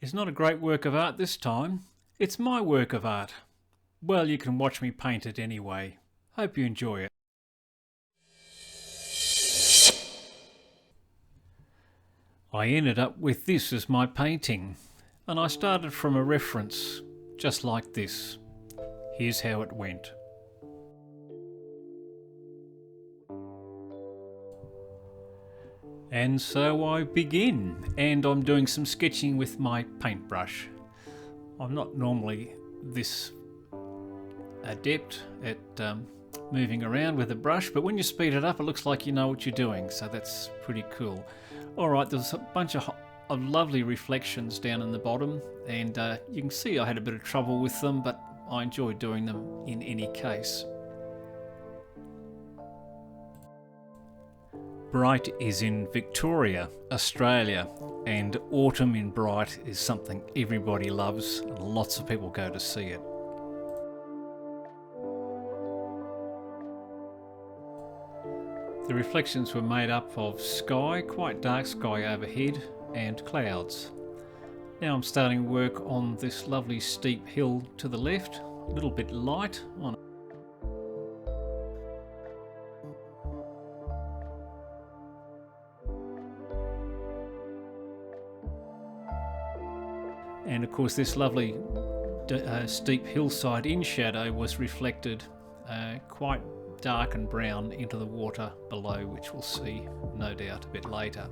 It's not a great work of art this time. It's my work of art. Well, you can watch me paint it anyway. Hope you enjoy it. I ended up with this as my painting, and I started from a reference, just like this. Here's how it went. And so I begin, and I'm doing some sketching with my paintbrush. I'm not normally this adept at moving around with a brush, but when you speed it up it looks like you know what you're doing, so that's pretty cool. Alright, there's a bunch of lovely reflections down in the bottom, and you can see I had a bit of trouble with them, but I enjoy doing them in any case. Bright is in Victoria, Australia, and autumn in Bright is something everybody loves and lots of people go to see it. The reflections were made up of sky, quite dark sky overhead, and clouds. Now I'm starting work on this lovely steep hill to the left, a little bit light on. And of course this lovely steep hillside in shadow was reflected quite dark and brown into the water below, which we'll see no doubt a bit later.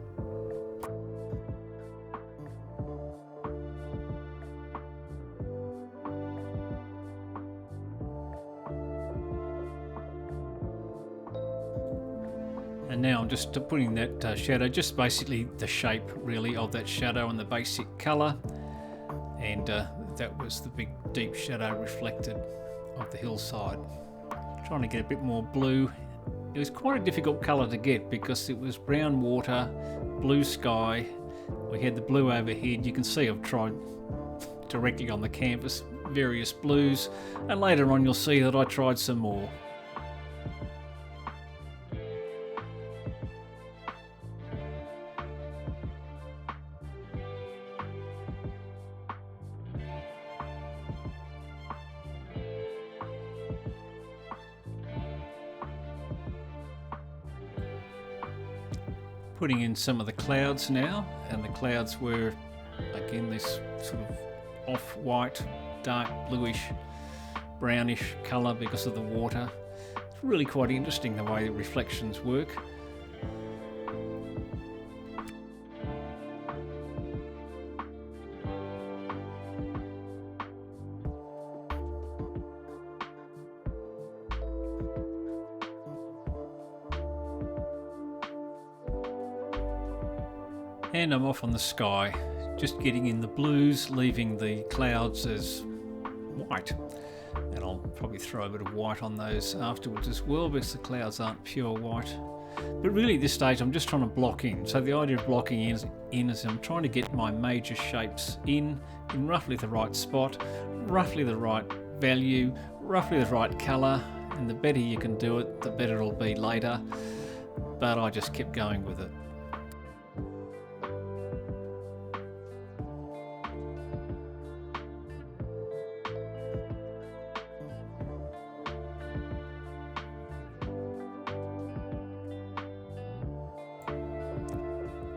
And now I'm just putting that shadow, just basically the shape really of that shadow and the basic colour, and that was the big deep shadow reflected of the hillside. Trying to get a bit more blue. It was quite a difficult colour to get because it was brown water, blue sky, we had the blue overhead. You can see I've tried directly on the canvas various blues, and later on you'll see that I tried some more. Putting in some of the clouds now, and the clouds were again this sort of off-white, dark bluish, brownish colour because of the water. It's really quite interesting the way the reflections work. And I'm off on the sky, just getting in the blues, leaving the clouds as white. And I'll probably throw a bit of white on those afterwards as well, because the clouds aren't pure white. But really at this stage I'm just trying to block in. So the idea of blocking in is I'm trying to get my major shapes in roughly the right spot, roughly the right value, roughly the right colour, and the better you can do it, the better it'll be later. But I just kept going with it.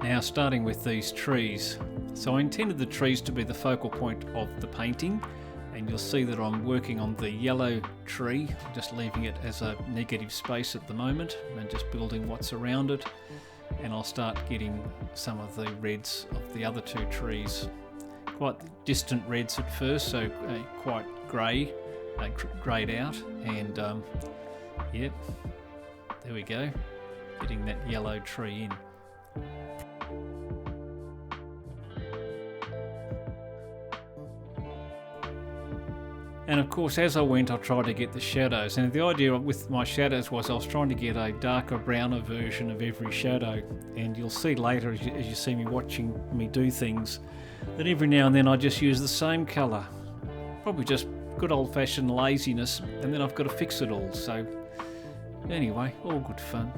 Now starting with these trees. So I intended the trees to be the focal point of the painting, and you'll see that I'm working on the yellow tree, just leaving it as a negative space at the moment and just building what's around it, and I'll start getting some of the reds of the other two trees. Quite distant reds at first, so quite grey, greyed out, and yep, there we go, getting that yellow tree in. And of course as I went I tried to get the shadows, and the idea with my shadows was I was trying to get a darker browner version of every shadow, and you'll see later as you see me watching me do things that every now and then I just use the same colour. Probably just good old-fashioned laziness, and then I've got to fix it all. So anyway, all good fun.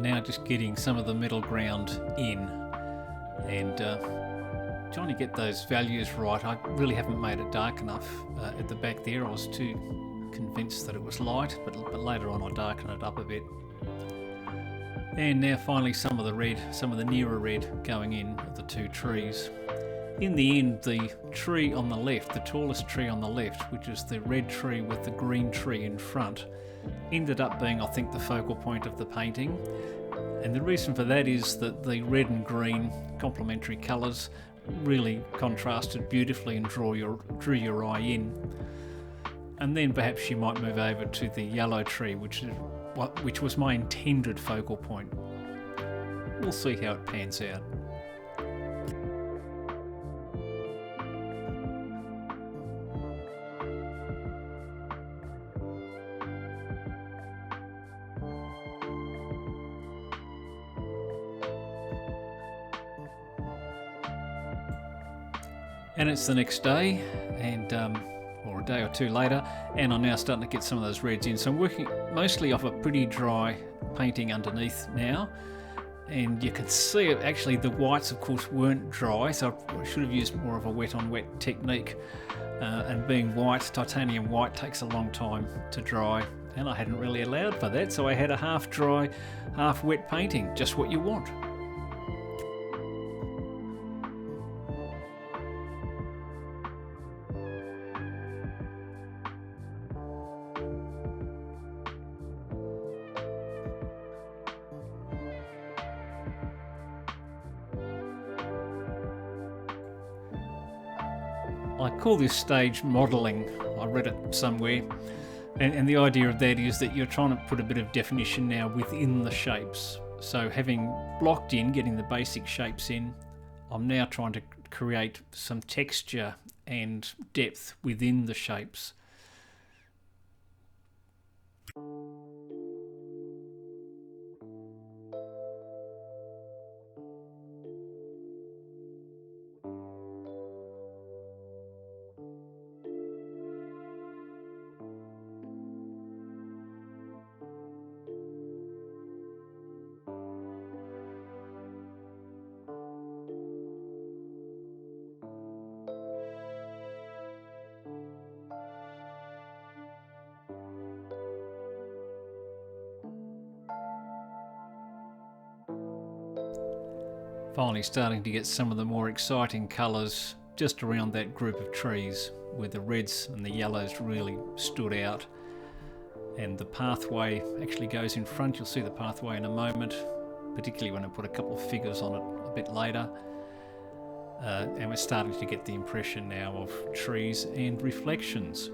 now just getting some of the middle ground in and trying to get those values right. I really haven't made it dark enough at the back there. I was too convinced that it was light, but later on I darkened it up a bit. And now finally some of the red, some of the nearer red going in of the two trees. In the end, the tree on the left, the tallest tree on the left, which is the red tree with the green tree in front, ended up being, I think, the focal point of the painting. And the reason for that is that the red and green complementary colours really contrasted beautifully and drew your eye in. And then perhaps you might move over to the yellow tree, which was my intended focal point. We'll see how it pans out. And it's the next day, and or a day or two later, and I'm now starting to get some of those reds in. So I'm working mostly off a pretty dry painting underneath now, and you can see it. Actually, the whites, of course, weren't dry, so I should have used more of a wet on wet technique. And being white, titanium white takes a long time to dry, and I hadn't really allowed for that, so I had a half dry, half wet painting, just what you want. I call this stage modelling. I read it somewhere, and the idea of that is that you're trying to put a bit of definition now within the shapes. So having blocked in, getting the basic shapes in, I'm now trying to create some texture and depth within the shapes. Finally starting to get some of the more exciting colours just around that group of trees where the reds and the yellows really stood out. And the pathway actually goes in front. You'll see the pathway in a moment, particularly when I put a couple of figures on it a bit later. And we're starting to get the impression now of trees and reflections.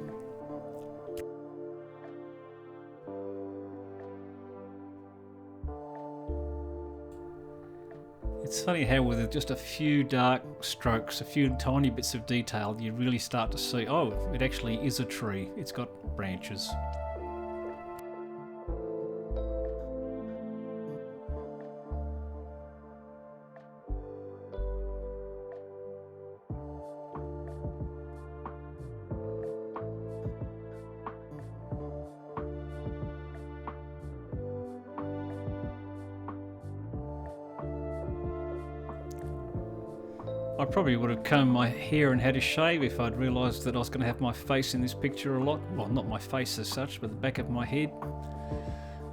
It's funny how with just a few dark strokes, a few tiny bits of detail, you really start to see, oh, it actually is a tree. It's got branches. I probably would have combed my hair and had a shave if I'd realised that I was going to have my face in this picture a lot. Well, not my face as such, but the back of my head.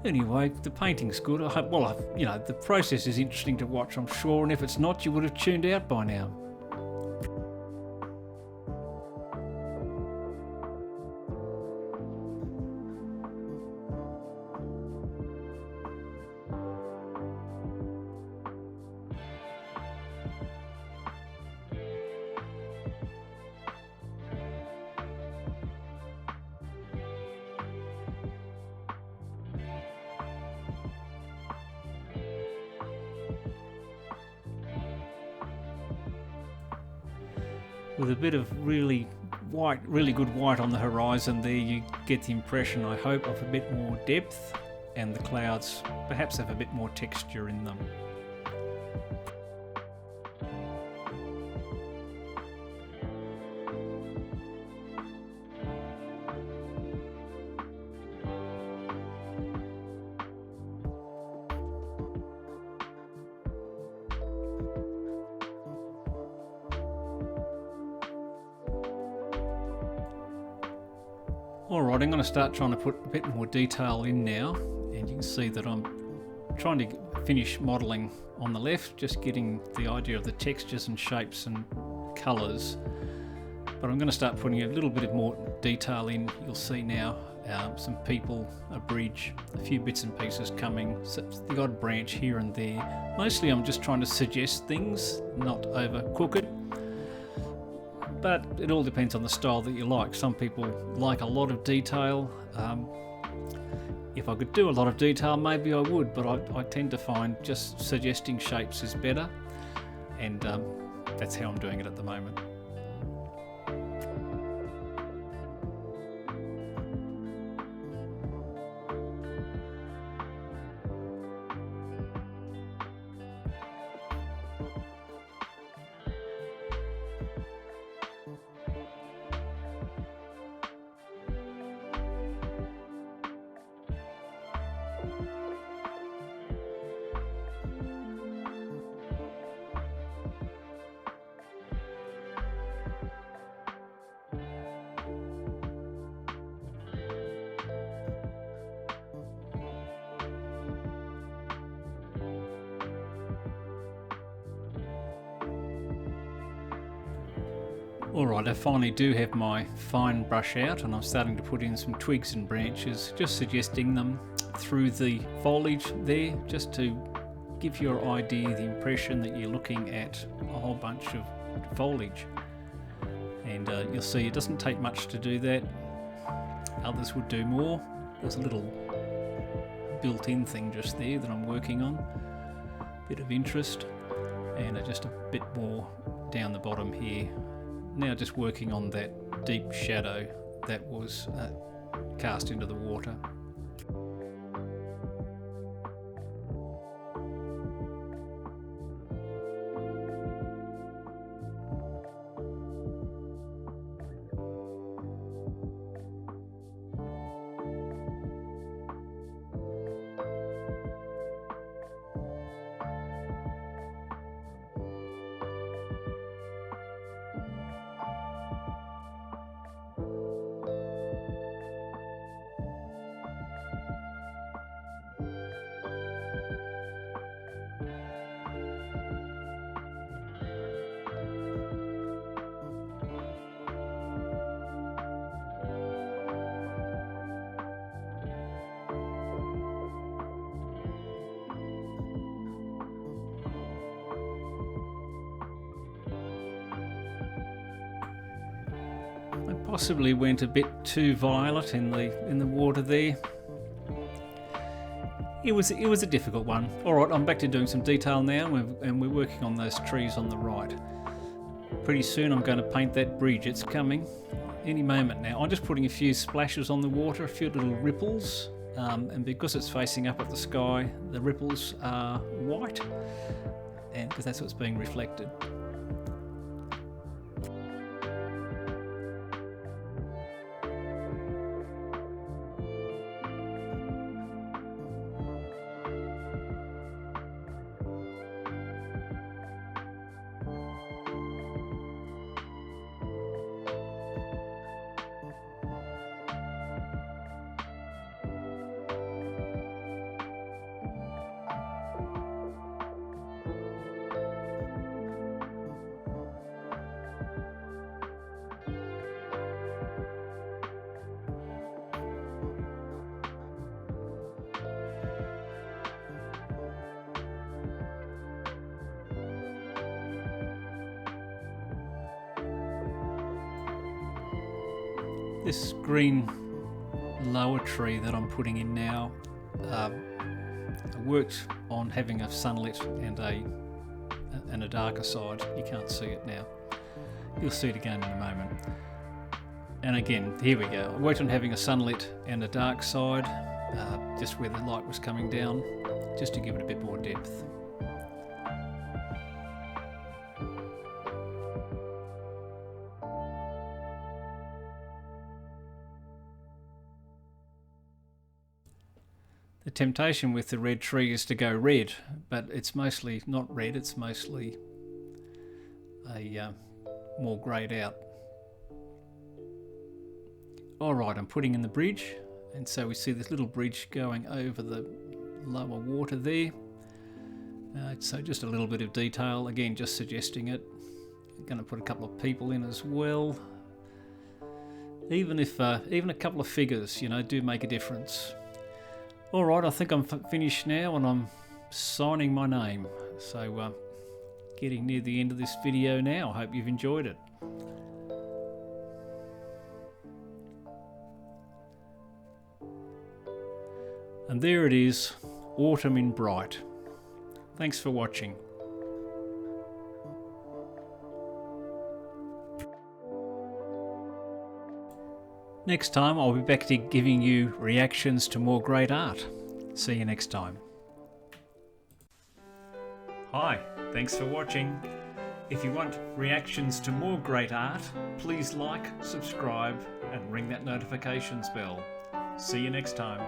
Anyway, the painting's good. I hope, you know, the process is interesting to watch, I'm sure, and if it's not, you would have tuned out by now. With a bit of really good white on the horizon there, you get the impression, I hope, of a bit more depth, and the clouds perhaps have a bit more texture in them. Alright, I'm going to start trying to put a bit more detail in now, and you can see that I'm trying to finish modelling on the left, just getting the idea of the textures and shapes and colours. But I'm going to start putting a little bit more detail in. You'll see now some people, a bridge, a few bits and pieces coming, so the odd branch here and there. Mostly I'm just trying to suggest things, not overcook it. But it all depends on the style that you like. Some people like a lot of detail. If I could do a lot of detail, maybe I would, but I tend to find just suggesting shapes is better, and that's how I'm doing it at the moment. Alright, I finally do have my fine brush out, and I'm starting to put in some twigs and branches, just suggesting them through the foliage there, just to give your idea the impression that you're looking at a whole bunch of foliage. And you'll see it doesn't take much to do that. Others would do more. There's a little built-in thing just there that I'm working on, bit of interest, and just a bit more down the bottom here. Now just working on that deep shadow that was cast into the water. Possibly went a bit too violet in the water there. It was a difficult one. Alright, I'm back to doing some detail now, and we're working on those trees on the right. Pretty soon I'm going to paint that bridge. It's coming any moment now. I'm just putting a few splashes on the water, a few little ripples, and because it's facing up at the sky, the ripples are white, and because that's what's being reflected. This green lower tree that I'm putting in now, I worked on having a sunlit and a darker side. You can't see it now. You'll see it again in a moment. And again, here we go. I worked on having a sunlit and a dark side, just where the light was coming down, just to give it a bit more depth. The temptation with the red tree is to go red, but it's mostly not red, it's mostly a more greyed out. Alright, I'm putting in the bridge, and so we see this little bridge going over the lower water there. So just a little bit of detail, again just suggesting it. I'm going to put a couple of people in as well. Even a couple of figures, you know, do make a difference. Alright, I think I'm finished now and I'm signing my name. So getting near the end of this video now. I hope you've enjoyed it. And there it is, autumn in bright. Thanks for watching. Next time I'll be back to giving you reactions to more great art. See you next time. Hi, thanks for watching. If you want reactions to more great art, please like, subscribe and ring that notifications bell. See you next time.